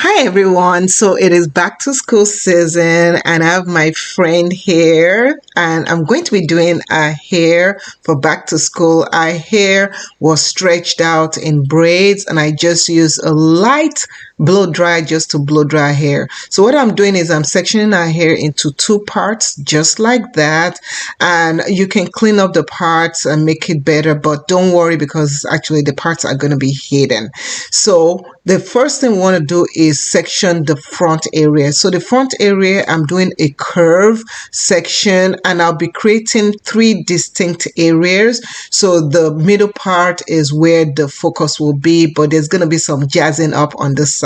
Hi everyone. So it is back to school season and I have my friend here and I'm going to be doing a hair for back to school. Our hair was stretched out in braids and I just used a light blow dry just to blow dry hair. So what I'm doing is I'm sectioning our hair into two parts just like that, and you can clean up the parts and make it better, but don't worry because actually the parts are going to be hidden. So the first thing we want to do is section the front area. So the front area, I'm doing a curve section and I'll be creating three distinct areas. So the middle part is where the focus will be, but there's going to be some jazzing up on the side.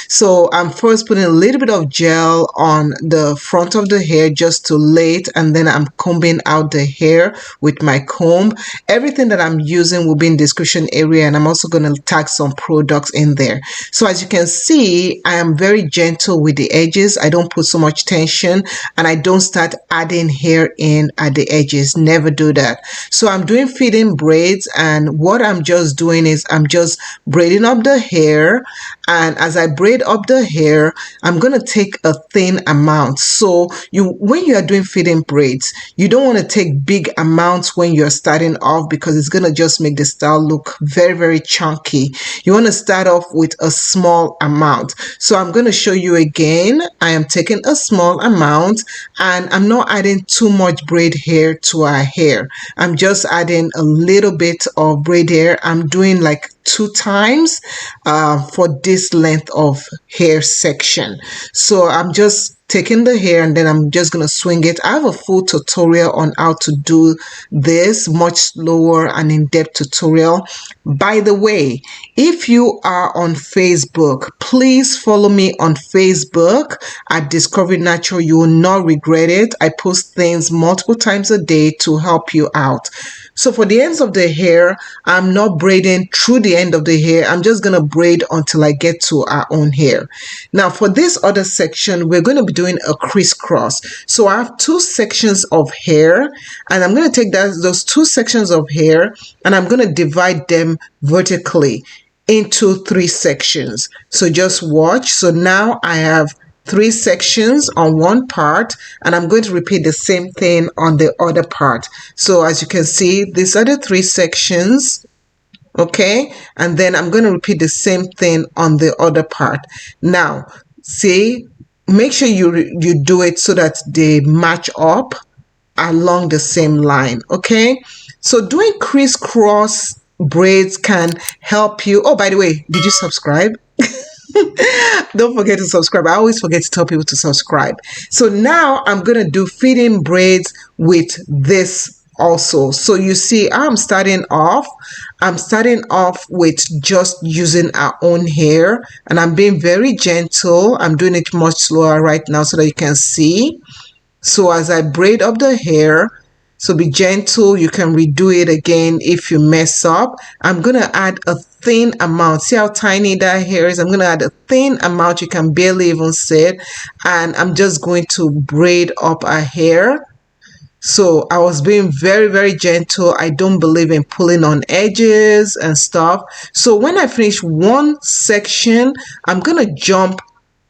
So I'm first putting a little bit of gel on the front of the hair just to lay it, and then I'm combing out the hair with my comb. Everything that I'm using will be in the description area, and I'm also going to tag some products in there. So as you can see, I am very gentle with the edges. I don't put so much tension and I don't start adding hair in at the edges. Never do that. So I'm doing feeding braids, and what I'm just doing is I'm just braiding up the hair, and as I braid up the hair, I'm going to take a thin amount. So when you are doing feeding braids, you don't want to take big amounts when you're starting off because it's going to just make the style look very, very chunky. You want to start off with a small amount. So I'm going to show you again. I am taking a small amount and I'm not adding too much braid hair to our hair. I'm just adding a little bit of braid hair. I'm doing like 2 times for this length of hair section. So I'm just taking the hair and then I'm just going to swing it. I have a full tutorial on how to do this, much slower and in-depth tutorial. By the way, if you are on Facebook, please follow me on Facebook at Discovery Natural. You will not regret it. I post things multiple times a day to help you out. So for the ends of the hair, I'm not braiding through the end of the hair. I'm just going to braid until I get to our own hair. Now for this other section, we're going to be doing a crisscross. So I have 2 sections of hair and I'm going to take those 2 sections of hair and I'm going to divide them vertically into 3 sections. So just watch. So now I have 3 sections on one part and I'm going to repeat the same thing on the other part. So as you can see, these are the 3 sections, okay, and then I'm going to repeat the same thing on the other part. Now see, make sure you do it so that they match up along the same line, okay? So doing crisscross braids can help you. Oh, by the way, did you subscribe? Don't forget to subscribe. I always forget to tell people to subscribe. So now I'm going to do feeding braids with this also. So you see, I'm starting off with just using our own hair and I'm being very gentle. I'm doing it much slower right now so that you can see. So as I braid up the hair, so be gentle, you can redo it again if you mess up. I'm going to add a thin amount. See how tiny that hair is? I'm going to add a thin amount. You can barely even see it. And I'm just going to braid up our hair. So I was being very, very gentle. I don't believe in pulling on edges and stuff. So when I finish one section, I'm going to jump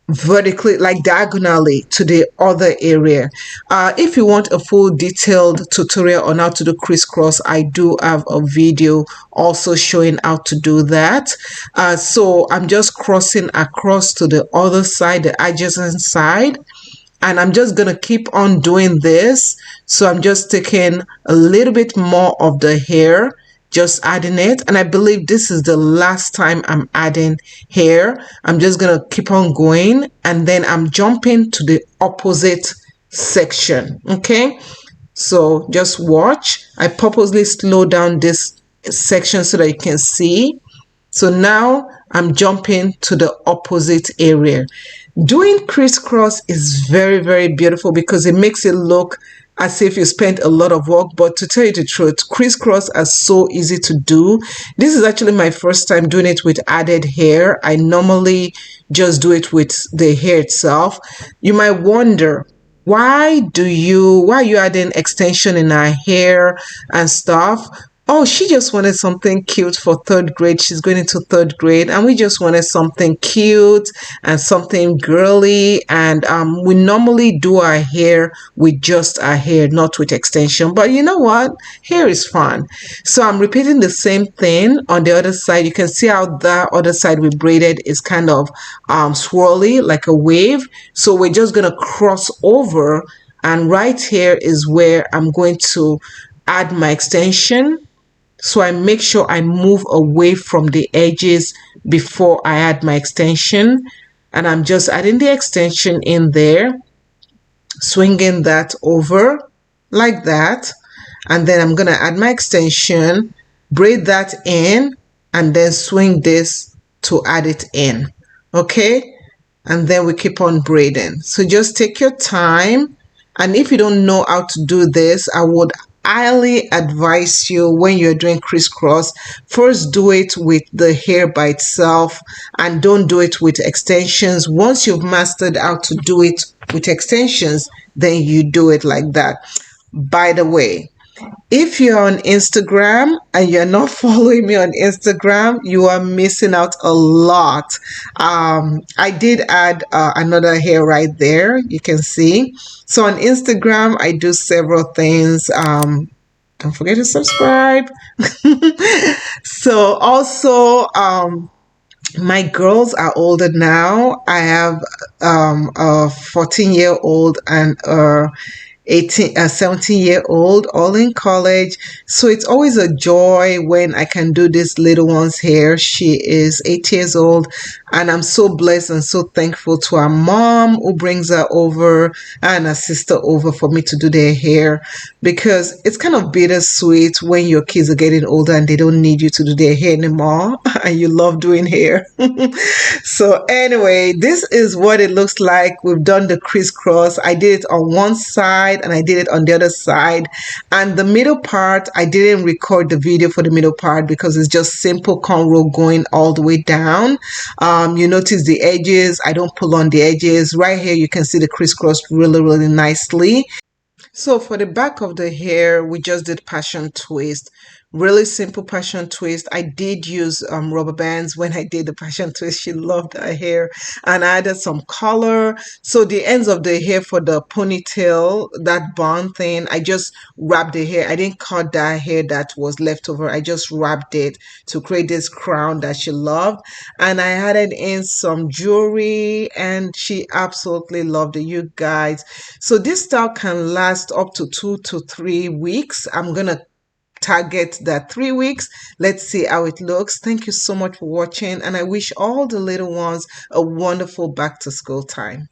vertically, like diagonally, to the other area. If you want a full detailed tutorial on how to do crisscross, I do have a video also showing how to do that. So I'm just crossing across to the other side, the adjacent side, and I'm just gonna keep on doing this. So I'm just taking a little bit more of the hair, just adding it, and I believe this is the last time I'm adding hair. I'm just gonna keep on going and then I'm jumping to the opposite section, okay? So just watch. I purposely slow down this section so that you can see. So now I'm jumping to the opposite area. Doing crisscross is very, very beautiful because it makes it look as if you spent a lot of work. But to tell you the truth, crisscross is so easy to do. This is actually my first time doing it with added hair. I normally just do it with the hair itself. You might wonder, why are you adding extension in our hair and stuff? Oh, she just wanted something cute for third grade. She's going into third grade, and we just wanted something cute and something girly. And we normally do our hair with just our hair, not with extension. But you know what? Hair is fun. So I'm repeating the same thing on the other side. You can see how the other side we braided is kind of swirly, like a wave. So we're just going to cross over. And right here is where I'm going to add my extension, so I make sure I move away from the edges before I add my extension. And I'm just adding the extension in there, swinging that over like that. And then I'm going to add my extension, braid that in, and then swing this to add it in. Okay? And then we keep on braiding. So just take your time. And if you don't know how to do this, I would highly advise you, when you're doing crisscross, first do it with the hair by itself and don't do it with extensions. Once you've mastered how to do it with extensions, then you do it like that. By the way, if you're on Instagram and you're not following me on Instagram, you are missing out a lot. I did add another hair right there. You can see. So on Instagram, I do several things. Don't forget to subscribe. So also, my girls are older now. I have a 14-year-old and a 17-year-old, all in college. So it's always a joy when I can do this little one's hair. She is 8 years old, and I'm so blessed and so thankful to her mom who brings her over and her sister over for me to do their hair, because it's kind of bittersweet when your kids are getting older and they don't need you to do their hair anymore and you love doing hair. So anyway, this is what it looks like. We've done the crisscross. I did it on one side and I did it on the other side. And the middle part, I didn't record the video for the middle part because it's just simple cornrow going all the way down. You notice the edges. I don't pull on the edges. Right here, you can see the crisscross really, really nicely. So for the back of the hair, we just did passion twist. Really simple passion twist. I did use rubber bands when I did the passion twist. She loved her hair, and I added some color. So the ends of the hair for the ponytail, that bun thing, I just wrapped the hair. I didn't cut that hair that was left over. I just wrapped it to create this crown that she loved. And I added in some jewelry, and she absolutely loved it, you guys. So this style can last up to 2 to 3 weeks. I'm gonna target that 3 weeks. Let's see how it looks. Thank you so much for watching, and I wish all the little ones a wonderful back to school time.